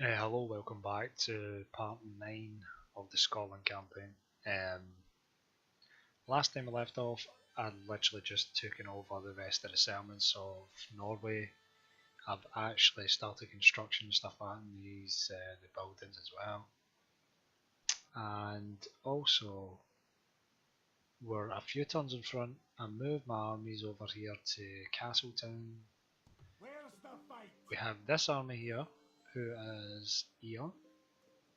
Hello, welcome back to part 9 of the Scotland campaign. Um, Last time I left off, I'd literally just taken over the rest of the settlements of Norway. I've actually started construction and stuff like that in the buildings as well. And also, we're a few turns in front. I moved my armies over here to Castletown. We have this army here, who is Eon.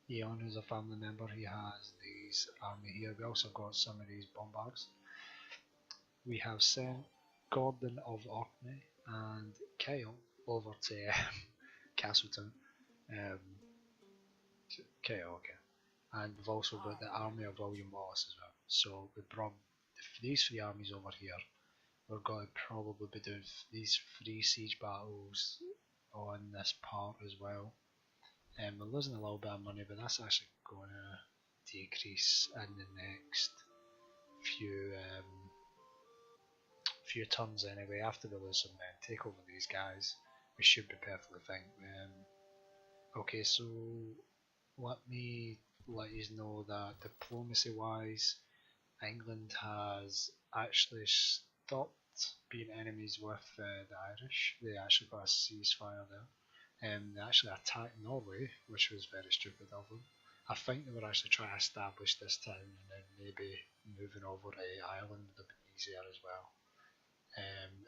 Eon, who's a family member, he has these army here. We also got some of these bombards. We have sent Gordon of Orkney and Kyle over to Castleton. Um, Kyle, okay. And we've also got the army of William Wallace as well. So we brought these three armies over here. We're going to probably be doing these 3 siege battles on this part as well. We're losing a little bit of money, but that's actually going to decrease in the next few turns anyway. After we lose some men, take over these guys, we should be perfectly fine. Okay, so let me let you know that diplomacy wise, England has actually stopped being enemies with the Irish. They actually got a ceasefire there. They actually attacked Norway, which was very stupid of them. I think they were actually trying to establish this town and then maybe moving over to Ireland would have been easier as well.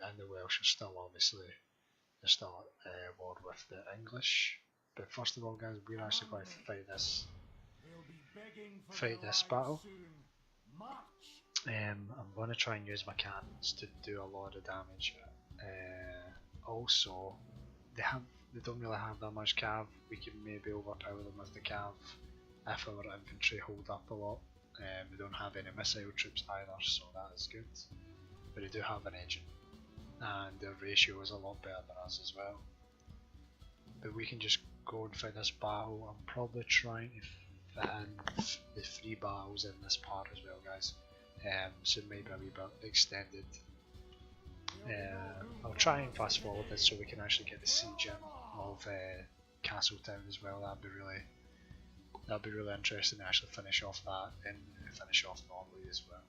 And the Welsh are still obviously they're still at war with the English. But first of all, guys, we're actually going to fight this battle. I'm going to try and use my cannons to do a lot of damage. Also, they don't really have that much cav. We can maybe overpower them with the cav if our infantry hold up a lot. They don't have any missile troops either, so that is good. But they do have an engine, and their ratio is a lot better than us as well. But we can just go and fight this battle. I'm probably trying to fit in the 3 battles in this part as well, guys. So it might be a wee bit extended. I'll try and fast forward this so we can actually get the siege in of Castletown as well. That'd be really interesting to actually finish off that and finish off Norway as well.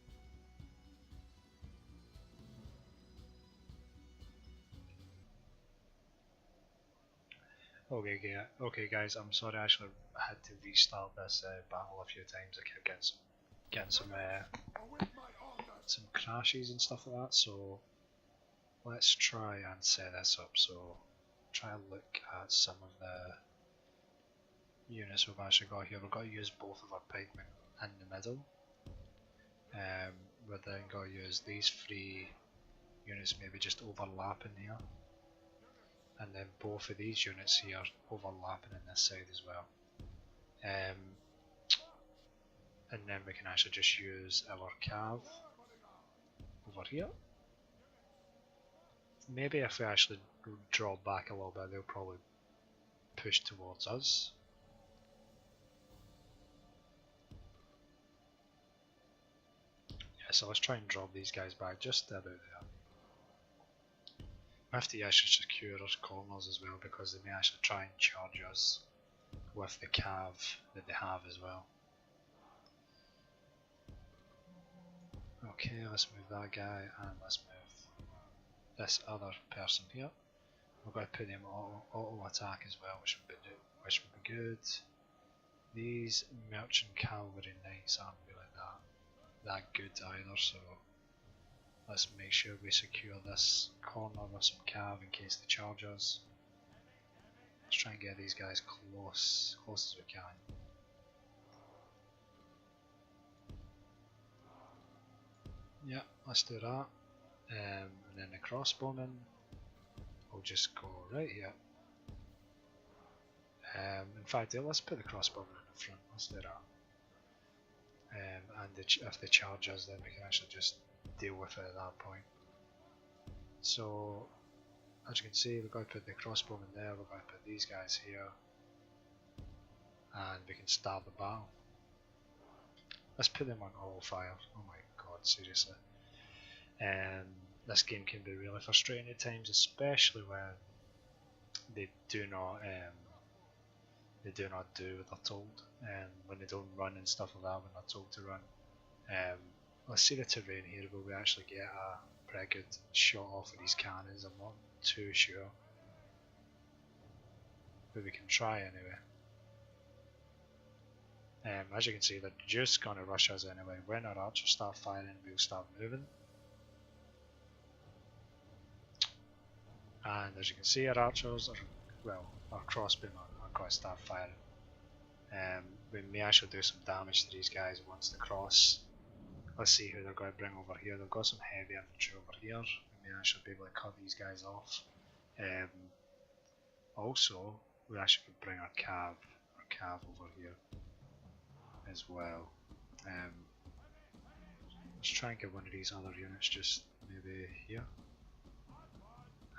Okay guys, I'm sorry I actually had to restart this battle a few times. I kept getting some crashes and stuff like that, so let's try and set this up. So try and look at some of the units we've actually got here. We've got to use both of our pikemen in the middle. We're then going to use these 3 units maybe just overlapping here. And then both of these units here overlapping in this side as well. And then we can actually just use our cav over here. Maybe if we actually draw back a little bit, they'll probably push towards us. Yeah, so let's try and drop these guys back just about there. We have to actually secure our corners as well, because they may actually try and charge us with the cav that they have as well. Okay, let's move that guy and let's move this other person here. We're going to put them auto attack as well, which would be good. These merchant cavalry knights aren't really that good either, so let's make sure we secure this corner with some cav in case they charge us. Let's try and get these guys close as we can. Yeah, let's do that. And then the crossbowmen will just go right here. In fact, let's put the crossbowmen in the front. Let's do that. And if they charge us, then we can actually just deal with it at that point. So, as you can see, we've got to put the crossbowmen there. We've got to put these guys here, and we can start the battle. Let's put them on auto fire. Oh my god, seriously. This game can be really frustrating at times, especially when they do not they do not do what they're told, and when they don't run and stuff like that when they're told to run. Let's see the terrain here, will we actually get a pretty good shot off of these cannons? I'm not too sure, but we can try anyway. As you can see, they're just going to rush us anyway. When our archers start firing, we'll start moving. And as you can see, our archers are, well, our crossbowmen are going to start firing. We may actually do some damage to these guys once they cross. Let's see who they're going to bring over here. They've got some heavy infantry over here. We may actually be able to cut these guys off. Also, we actually could bring our cav over here as well. Let's try and get one of these other units just maybe here.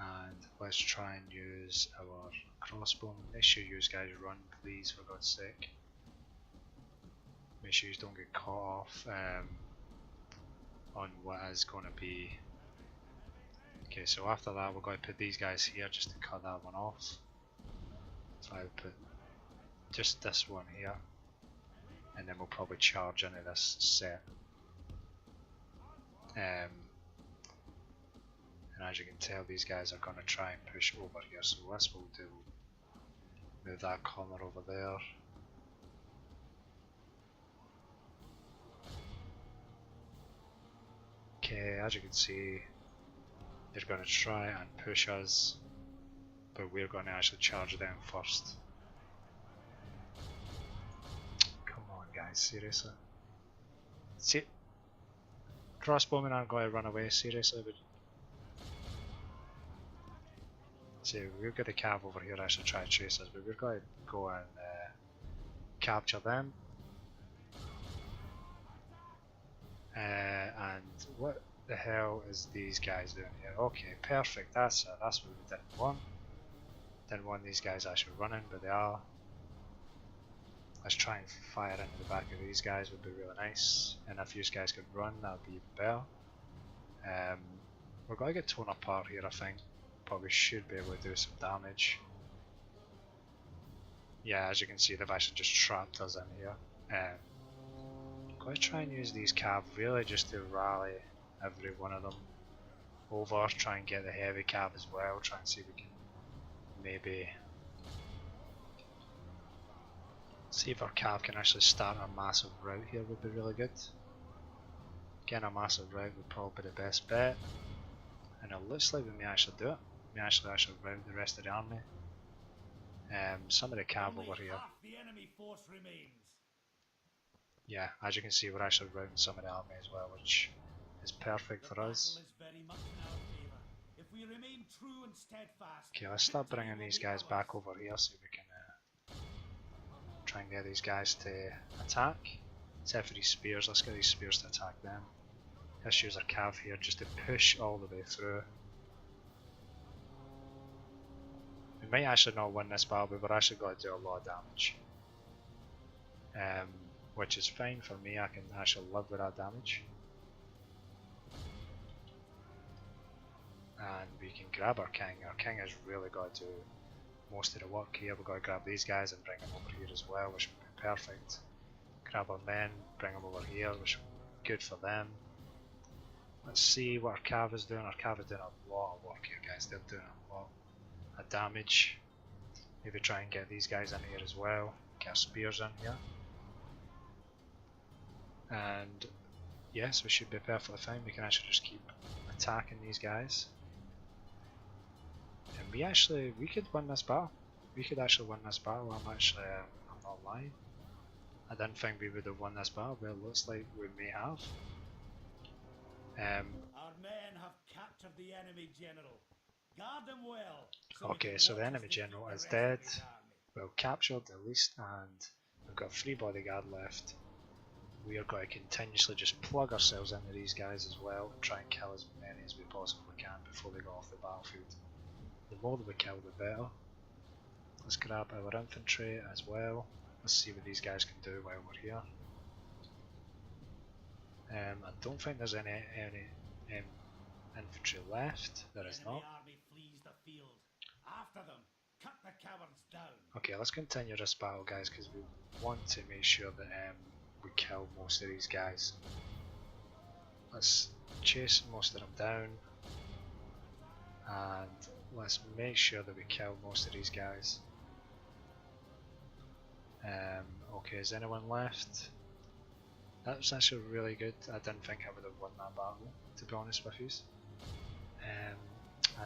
And let's try and use our crossbow. Make sure you guys run, please, for God's sake. Make sure you don't get caught off on what is going to be. Okay, so after that we're going to put these guys here just to cut that one off. So I would put just this one here, and then we'll probably charge into this set. And as you can tell, these guys are going to try and push over here, so what we'll do, move that corner over there. Okay, as you can see, they're going to try and push us, but we're going to actually charge them first. Come on guys, seriously. See, crossbowmen aren't going to run away, seriously. But see, we've got the cav over here actually try to chase us, but we're going to go and capture them. And what the hell is these guys doing here? Okay, perfect, that's it, that's what we didn't want. Didn't want these guys actually running, but they are. Let's try and fire into the back of these guys, would be really nice. And if these guys could run, that would be even better. We're going to get torn apart here, I think. But we should be able to do some damage. Yeah, as you can see, they've actually just trapped us in here. I'm going to try and use these cav really just to rally every one of them over, try and get the heavy cav as well, try and see if we can maybe see if our cav can actually start a massive rout here, would be really good. Getting a massive rout would probably be the best bet, and it looks like we may actually do it. We may actually rout the rest of the army. Some of the cav over here. Yeah, as you can see, we're actually routing some of the army as well, which is perfect for us. Okay, let's start bringing these guys back over here so we can try and get these guys to attack. Except for these spears, let's get these spears to attack them. Let's use our cav here just to push all the way through. We might actually not win this battle, but we're actually going to do a lot of damage. Which is fine for me, I can actually live with that damage. And we can grab our king. Our king has really got to do most of the work here. We've got to grab these guys and bring them over here as well, which would be perfect. Grab our men, bring them over here, which would be good for them. Let's see what our cav is doing. Our cav is doing a lot of work here, guys. They're doing a lot of damage. Maybe try and get these guys in here as well. Get our spears in here. And yes, we should be perfectly fine. We can actually just keep attacking these guys. And we could win this battle. We could actually win this battle. I'm not lying. I didn't think we would have won this battle, but it looks like we may have. Our men have captured the enemy general. Guard them well. Okay, so the enemy general is dead. Well, captured at least, and we've got 3 bodyguard left. We are going to continuously just plug ourselves into these guys as well and try and kill as many as we possibly can before they go off the battlefield. The more that we kill, the better. Let's grab our infantry as well. Let's see what these guys can do while we're here. I don't think there's any infantry left. There is not. Okay, let's continue this battle, guys, because we want to make sure that we kill most of these guys. Let's chase most of them down, and let's make sure that we kill most of these guys. Okay, is anyone left? That was actually really good. I didn't think I would have won that battle, to be honest with you. And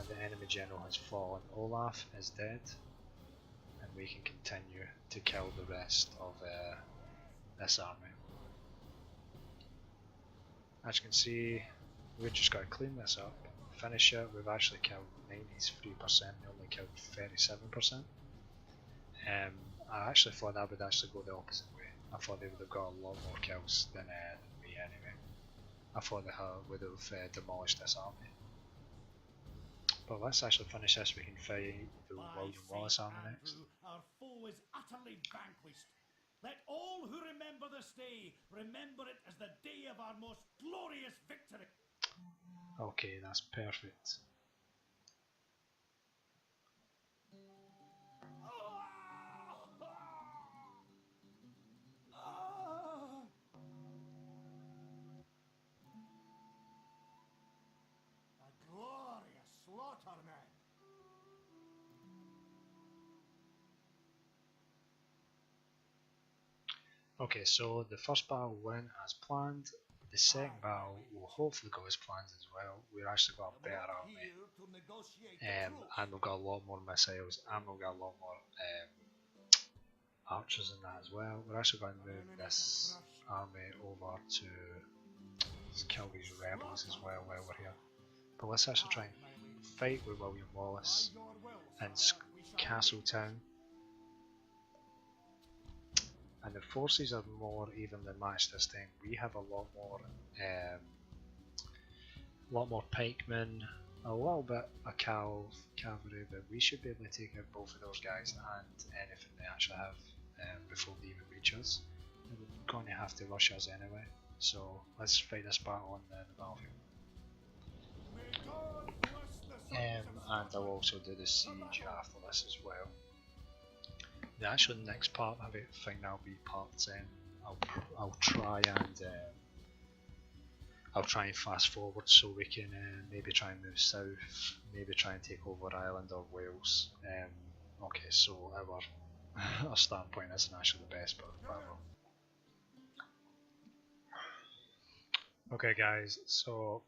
the enemy general has fallen. Olaf is dead, and we can continue to kill the rest of this army. As you can see, we've just got to clean this up, finish it. We've actually killed 93%, they only killed 37%. I actually thought I would actually go the opposite way. I thought they would have got a lot more kills than me anyway. I thought they would have demolished this army. But let's actually finish this. We can fight the William Wallace army next. Our foe is utterly vanquished. Let all who remember this day remember it as the day of our most glorious victory. Okay, that's perfect. A glorious slaughter, man. Okay, so the first battle went as planned. The second battle will hopefully go as planned as well. We've actually got a better army, and we've got a lot more missiles, and we've got a lot more archers in that as well. We're actually going to move this army over to kill these rebels as well while we're here. But let's actually try and fight with William Wallace in Castletown. And the forces are more evenly matched this time. We have a lot more pikemen, a little bit of cavalry, but we should be able to take out both of those guys and anything they actually have before they even reach us. They're going to have to rush us anyway, so let's fight this battle on the battlefield. And I'll also do the siege after this as well. The actual next part of it, I think that'll be part 10. I'll try and fast forward so we can maybe try and move south, maybe try and take over Ireland or Wales. Okay, so our start point isn't actually the best, but whatever. Okay guys, so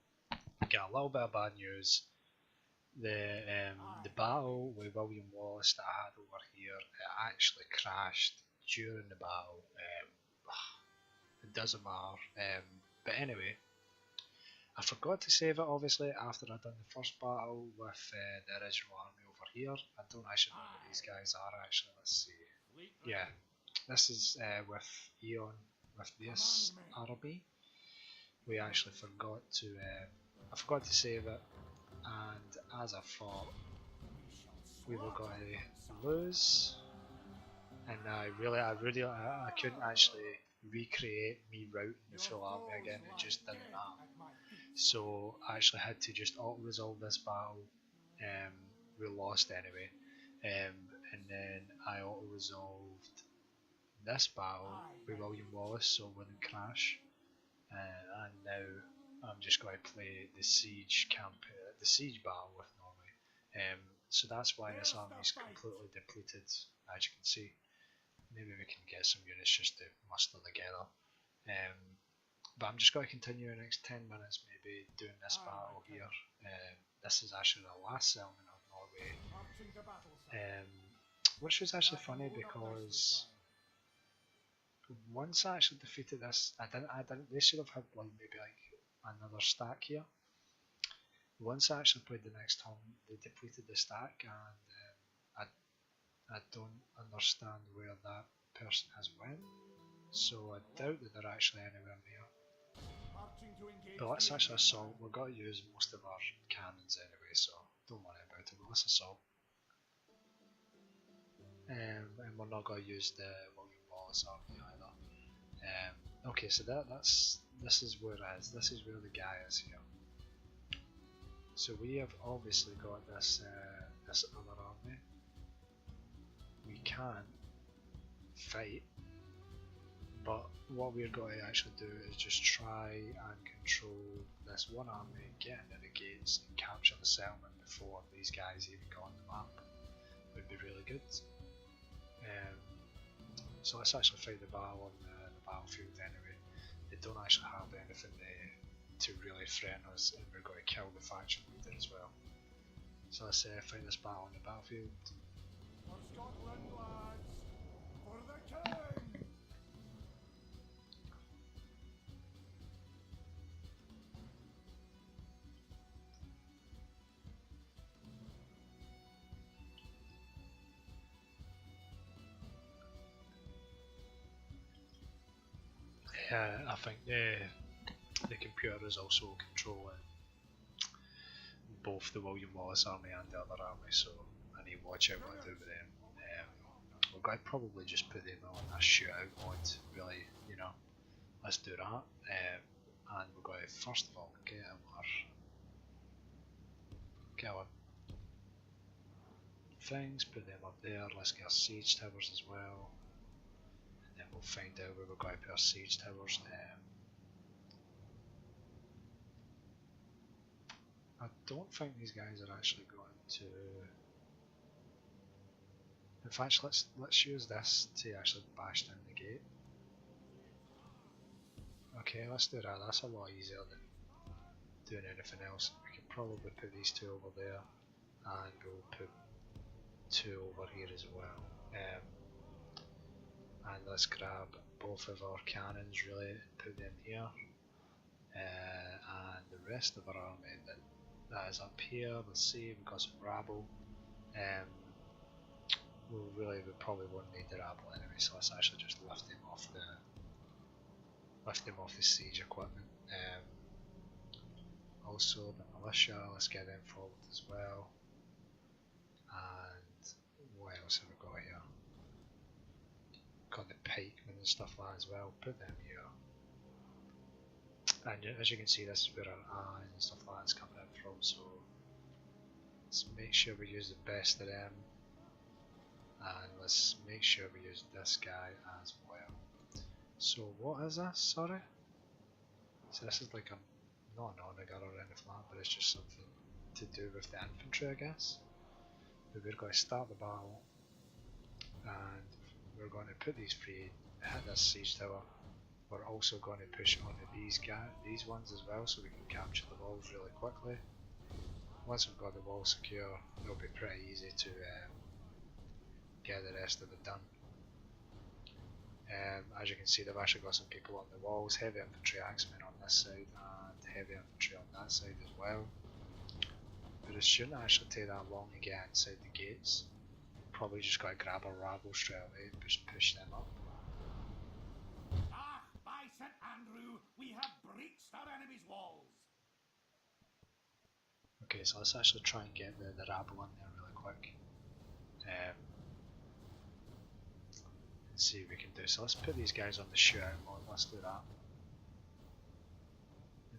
got a little bit of bad news. The battle with William Wallace that I had over here, it actually crashed during the battle. It doesn't matter. But anyway, I forgot to save it obviously after I'd done the first battle with the original army over here. I don't actually know what these guys are actually. Let's see. Yeah, this is with Eon, with this army. We actually forgot to. I forgot to save it. And as I thought, we were going to lose, and I couldn't actually recreate me routing the full army again. It just didn't happen. So I actually had to just auto-resolve this battle. We lost anyway, and then I auto-resolved this battle with William Wallace so it wouldn't crash. And now I'm just going to play the siege the siege battle with Norway. So that's why this army is completely depleted, as you can see. Maybe we can get some units just to muster together. But I'm just going to continue the next 10 minutes maybe doing this battle here. This is actually the last settlement of Norway. Which was actually funny because once I actually defeated this, they should have had like maybe like another stack here. Once I actually played the next turn, they depleted the stack, and I don't understand where that person has went. So I doubt that they're actually anywhere near. But let's actually assault. We've got to use most of our cannons anyway, so don't worry about it. But let's assault. And we're not going to use the William Wallace army either. Okay, so this is where it is. This is where the guy is here. So we have obviously got this other army. We can fight, but what we're going to actually do is just try and control this one army, get into the gates and capture the settlement before these guys even go on the map. Would be really good. So let's actually fight the battle on the battlefield anyway. They don't actually have anything to really threaten us, and we're going to kill the faction leader as well. So let's fight this battle on the battlefield. For Scotland, lads! For the king! I think the computer is also controlling both the William Wallace army and the other army, so I need to watch out what I do with them. We're going to probably just put them on a shootout mode, really, you know, let's do that. And we're going to first of all get our things, put them up there, let's get our siege towers as well. Then we'll find out where we're going to put our siege towers. I don't think these guys are actually going to. In fact, let's use this to actually bash down the gate. Okay, let's do that. That's a lot easier than doing anything else. We can probably put these two over there, and we'll put two over here as well. And let's grab both of our cannons, really, put them here, and the rest of our army that is up here. Let's see, we've got some rabble. We probably won't need the rabble anyway, so let's actually just lift them off the siege equipment. Also the militia, let's get them forward as well. And what else have we got here? Got the pikemen and stuff like that as well, put them here. And as you can see, this is where our eyes and stuff like that is coming in from, so let's make sure we use the best of them, and let's make sure we use this guy as well. So what is this, sorry? So this is like not an honor or anything like that, but it's just something to do with the infantry, I guess. But we're going to start the battle, and we're going to put these three, hit this siege tower. We're also going to push onto these ones as well, so we can capture the walls really quickly. Once we've got the wall secure, it'll be pretty easy to get the rest of it done. As you can see, they've actually got some people on the walls, heavy infantry axemen on this side and heavy infantry on that side as well. But it shouldn't actually take that long to get inside the gates. Probably just got to grab a rabble straight away and just push them up. Ah, by St. Andrew, we have breached our enemy's walls. Okay, so let's actually try and get the rabble in there really quick. And see what we can do. So let's put these guys on the shootout mode, let's do that.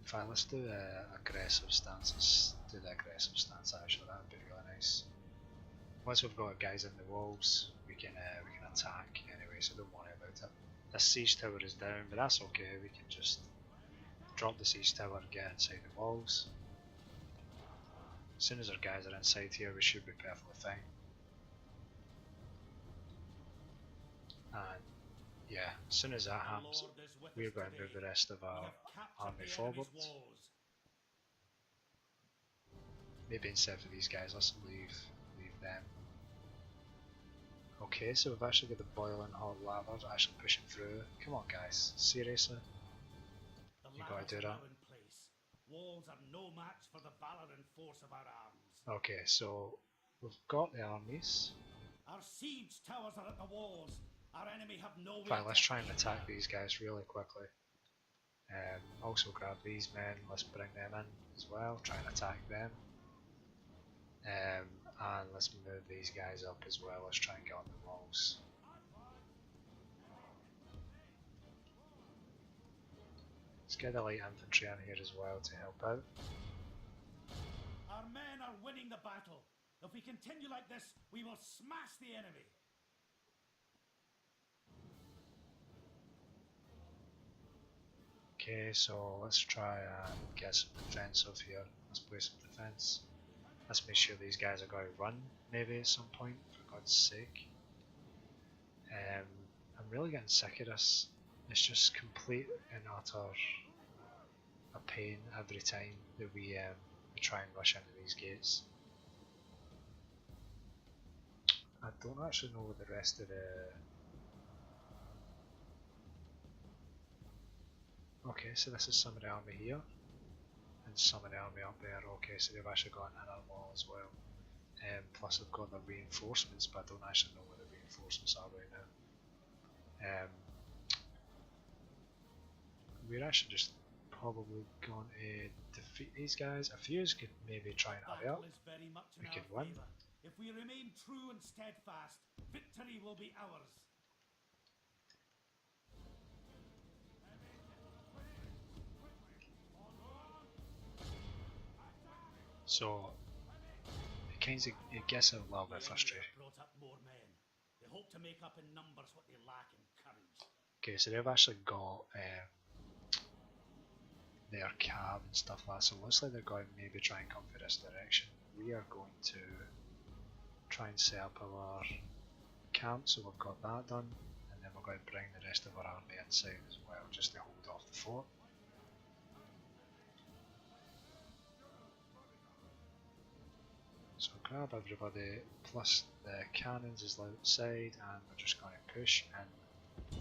In fact, let's do the aggressive stance. Let's do the aggressive stance actually, that would be really nice. Once we've got guys in the walls, we can attack anyway, so don't worry about it. This siege tower is down, but that's okay, we can just drop the siege tower and get inside the walls. As soon as our guys are inside here, we should be perfectly fine. And yeah, as soon as that happens, we're going to move the rest of our army forward. Maybe instead of these guys, let's leave them. Okay, so we've actually got the boiling hot lava actually pushing through. Come on guys, seriously? You gotta do that. Walls are no match for the valor and force of our arms. Okay, so we've got the armies. Our siege towers are at the walls. Our enemy have no way. Fine, let's try and attack these guys really quickly. Also grab these men, let's bring them in as well, try and attack them. And let's move these guys up as well, let's try and get on the walls. Let's get the light infantry in here as well to help out. Our men are winning the battle. If we continue like this, we will smash the enemy. Okay, so let's try and get some defensive here. Let's play some defense. Let's make sure these guys are going to run maybe at some point, for God's sake. I'm really getting sick of this. It's just complete and utter a pain every time that we try and rush into these gates. I don't actually know what the rest of the... Okay, so this is some of the army here, and some of the army up there. Okay, so they've actually got an inner wall as well. Plus they've got the reinforcements, but I don't actually know where the reinforcements are right now. We're actually just probably going to defeat these guys. If you could maybe try and hurry up, we could win. If we remain true and steadfast, victory will be ours. So it gets a little bit frustrating. Brought up more men. They hope to make up in numbers what they lack in courage. Okay, so they've actually got their cab and stuff like that, so it looks like they're going to maybe try and come for this direction. We are going to try and set up our camp, so we've got that done, and then we're going to bring the rest of our army inside as well, just to hold off the fort. So grab everybody, plus the cannons is outside, and we're just going to push in.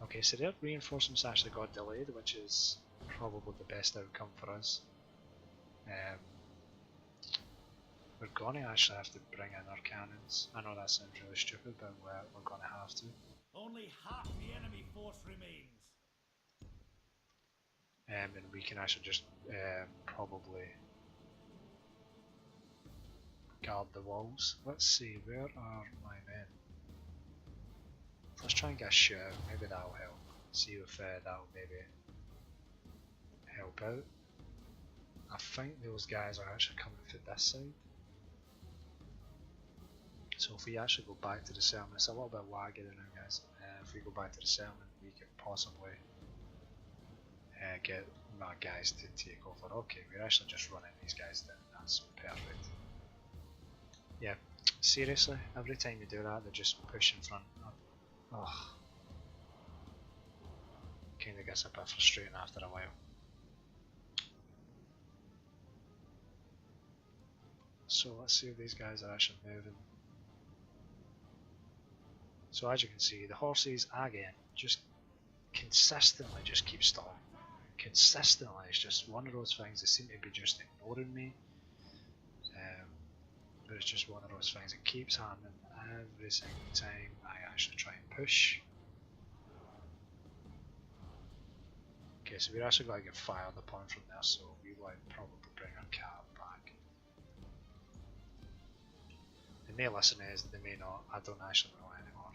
Okay, so their reinforcements actually got delayed, which is probably the best outcome for us. We're going to actually have to bring in our cannons. I know that sounds really stupid, but we're going to have to. Only half the enemy force remains. And we can actually just probably guard the walls. Let's see, where are my men? Let's try and get a shout, maybe that'll help. See if that'll maybe help out. I think those guys are actually coming through this side. So if we actually go back to the settlement, it's a little bit laggy now guys. If we go back to the settlement, we can possibly get my guys to take over. Okay, we're actually just running these guys down, that's perfect. Yeah, seriously, every time you do that, they just push in front. Oh, kinda gets a bit frustrating after a while. So let's see if these guys are actually moving. So as you can see, the horses again just consistently just keep stalling. Consistently, it's just one of those things. They seem to be just ignoring me. But it's just one of those things that keeps happening every single time I actually try and push. Okay, so we're actually going to get fired upon from there, so we will probably bring our cab back. They may listen is, they may not, I don't actually know anymore.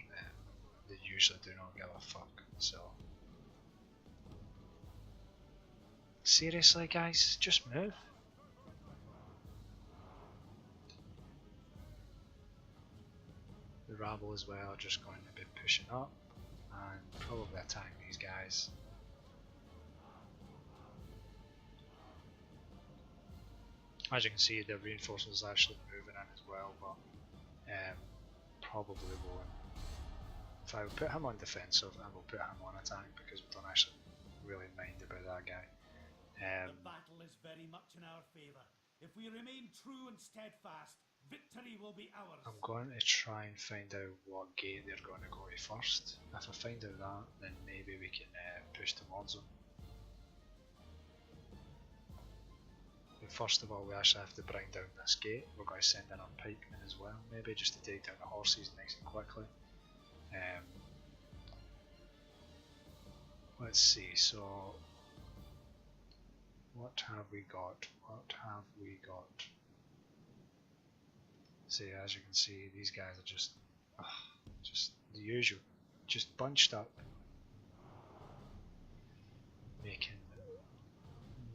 They usually do not give a fuck, so. Seriously guys, just move. The rabble as well are just going to be pushing up and probably attacking these guys. As you can see, the reinforcements are actually moving in as well, but probably won't. If I put him on defensive, I will put him on attack because we don't actually really mind about that guy. The battle is very much in our favour. If we remain true and steadfast, victory will be ours. I'm going to try and find out what gate they're going to go to first. If I find out that, then maybe we can push towards them. But first of all, we actually have to bring down this gate. We're going to send in our pikemen as well, maybe just to take down the horses nice and quickly. Let's see, so what have we got? What have we got? See, as you can see, these guys are just the usual, just bunched up, making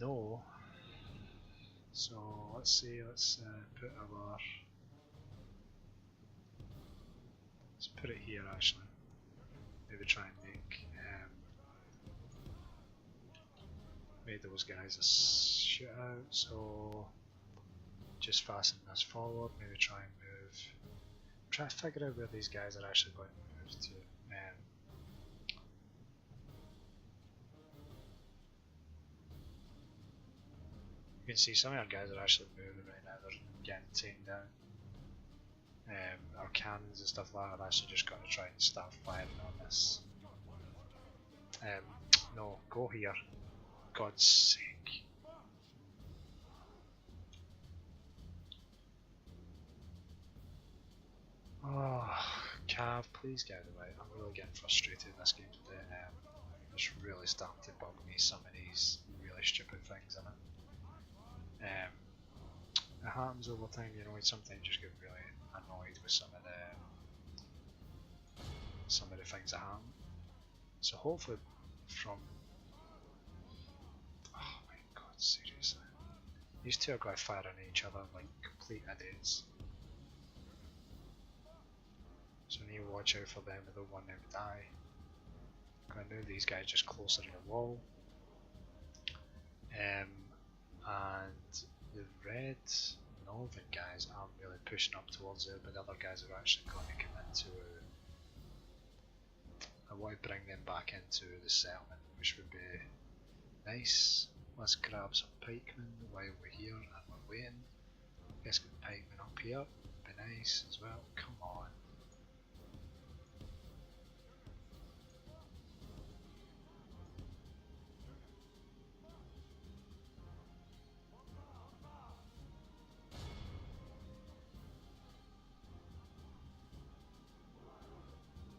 no. So let's see, let's put our put it here actually. Maybe try and make those guys a shootout, so just fasten this forward, maybe try and move. Try to figure out where these guys are actually going to move to. You can see some of our guys are actually moving right now, they're getting taken down. Our cannons and stuff like that are actually just going to try and start firing on this. No, go here. God's sake. Oh, Cav, please get out of the way. I'm really getting frustrated in this game today. It's really starting to bug me, some of these really stupid things in it. It happens over time, you know, I sometimes just get really annoyed with some of the things that happen. So hopefully from... Oh my god, seriously. These two are going to fire at each other like complete idiots. So I need to watch out for them, I don't want them to die. I'm going to move these guys just closer to the wall. And the red northern guys aren't really pushing up towards it, but the other guys are actually going to come into I want to bring them back into the settlement, which would be nice. Let's grab some pikemen while we're here and we're waiting. Let's get pikemen up here, be nice as well, come on.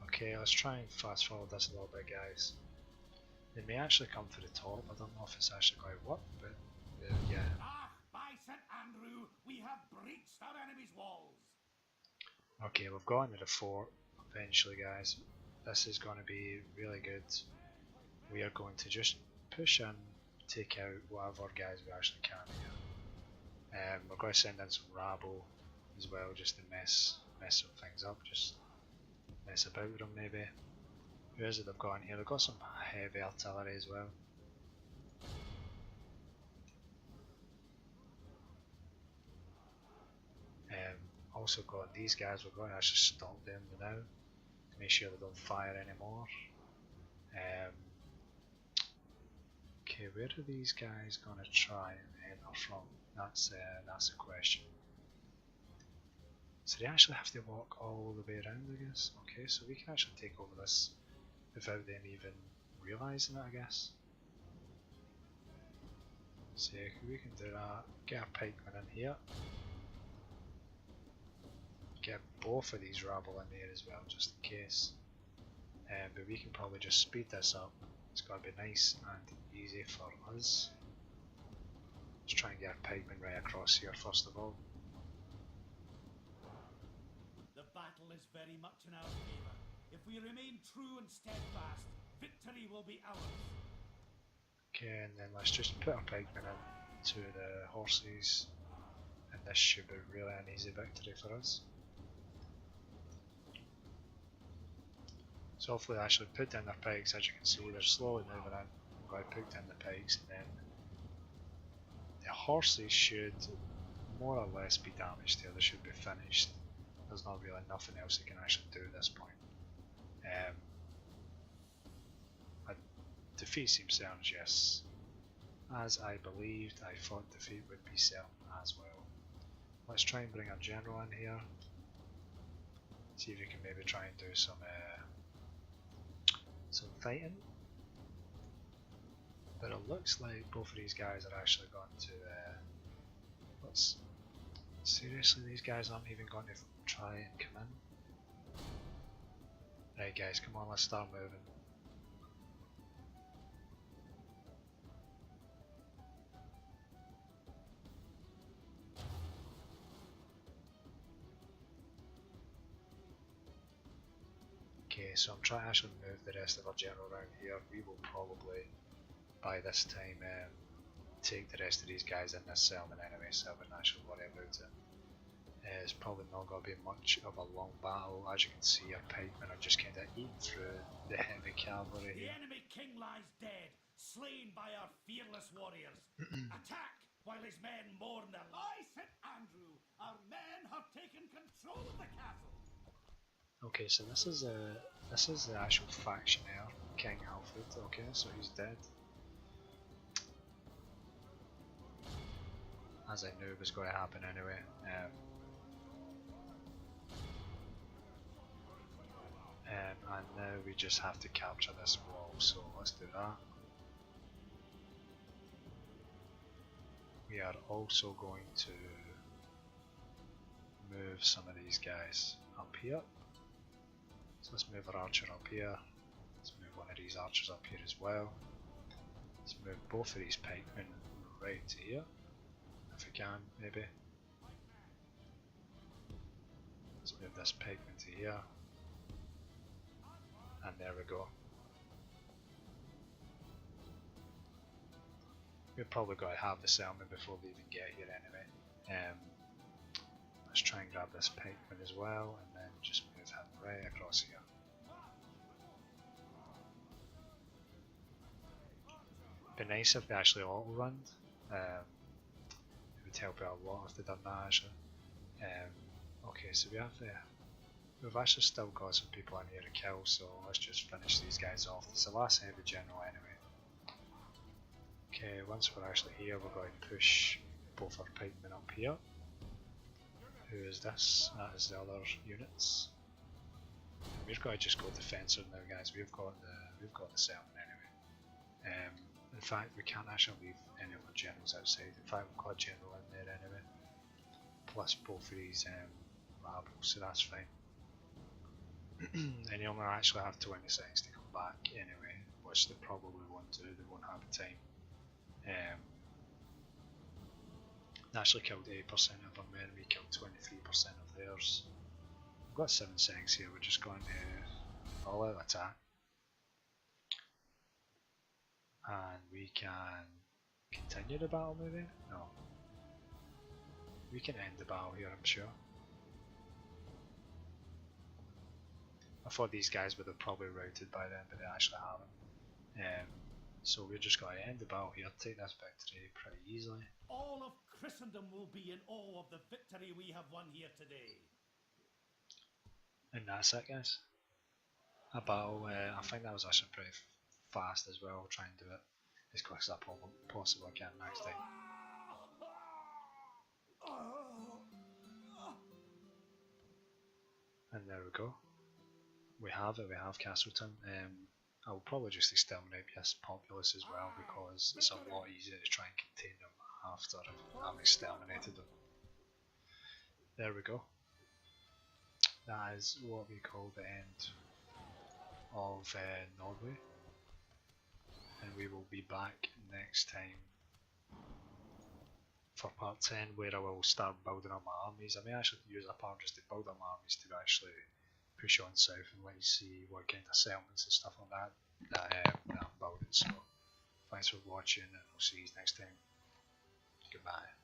Okay, let's try and fast forward this a little bit, guys. They may actually come for the top, I don't know if it's actually going to work, but yeah. Ah, by St. Andrew, we have breached our enemy's walls. Okay, we've got into the fort eventually, guys. This is going to be really good. We are going to just push in, take out whatever guys we actually can here. We're going to send in some rabble as well, just to mess some things up, just mess about with them maybe. Who is it they've got in here? They've got some heavy artillery as well. Also got these guys, we're going to actually stop them now to make sure they don't fire anymore. Okay, where are these guys going to try and enter from? That's the question. So they actually have to walk all the way around, I guess. Okay, so we can actually take over this without them even realising it, I guess. So we can do that. Get our pikemen in here. Get both of these rabble in there as well, just in case. But we can probably just speed this up. It's got to be nice and easy for us. Let's try and get our pikemen right across here first of all. The battle is very much in our favour. If we remain true and steadfast, victory will be ours. Okay, and then let's just put our pikemen into the horses, and this should be really an easy victory for us. So hopefully they actually put down their pikes. As you can see, they're slowly moving in. I'm going to put down the pikes, and then the horses should more or less be damaged here. They should be finished. There's not really nothing else they can actually do at this point. A defeat seems certain, yes. As I believed, I thought defeat would be certain as well. Let's try and bring our general in here. See if we can maybe try and do some fighting. But it looks like both of these guys are actually going to seriously, these guys aren't even going to try and come in. Right guys, come on, let's start moving. Okay, so I'm trying to actually move the rest of our general around here. We will probably, by this time, take the rest of these guys in this settlement anyway, so I wouldn't actually worry about it. It's probably not going to be much of a long battle. As you can see, our pikemen are just kind of eating through the heavy cavalry The here. enemy king lies dead, slain by our fearless warriors. Attack while his men mourn their life. St. Andrew, our men have taken control of the castle. Okay, so this is the actual factionaire, King Alfred. Okay, so he's dead. As I knew it was going to happen anyway. And now we just have to capture this wall, so let's do that. We are also going to move some of these guys up here. So let's move our archer up here. Let's move one of these archers up here as well. Let's move both of these pikemen right to here, if we can, maybe. Let's move this pikeman to here. And there we go. We've probably got to have the settlement before we even get here anyway. Let's try and grab this pikeman as well, and then just move him right across here. It'd be nice if they actually auto-runned. It would help out a lot if they done that actually. Okay, so we've actually still got some people in here to kill, so let's just finish these guys off. It's the last heavy general anyway. Okay, once we're actually here, we're going to push both our pikemen up here. Who is this? That is the other units. We've got to just go defensive now, guys. We've got the settlement anyway. In fact, we can't actually leave any of our generals outside. In fact, we've got a general in there anyway. Plus both of these rabbles, so that's fine. And you'll actually have 20 seconds to come back anyway, which they probably won't do. They won't have the time. They actually killed 8% of our men, we killed 23% of theirs. We've got 7 seconds here, we're just going to all out attack. And we can continue the battle maybe? No. We can end the battle here, I'm sure. I thought these guys would have probably routed by then, but they actually haven't. So we're just going to end the battle here, take this victory pretty easily. All of Christendom will be in awe of the victory we have won here today. And that's it, guys. A battle, I think that was actually pretty fast as well. I'll try and do it as quick as I possibly can next time. And there we go. We have it, we have Castleton. I will probably just exterminate this populace as well, because it's a lot easier to try and contain them after I've exterminated them. There we go. That is what we call the end of Norway. And we will be back next time for part 10, where I will start building up my armies. I may actually use a part just to build up my armies to actually push on south and let you see what kind of settlements and stuff like that I'm building. So thanks for watching, and I'll see you next time. Goodbye.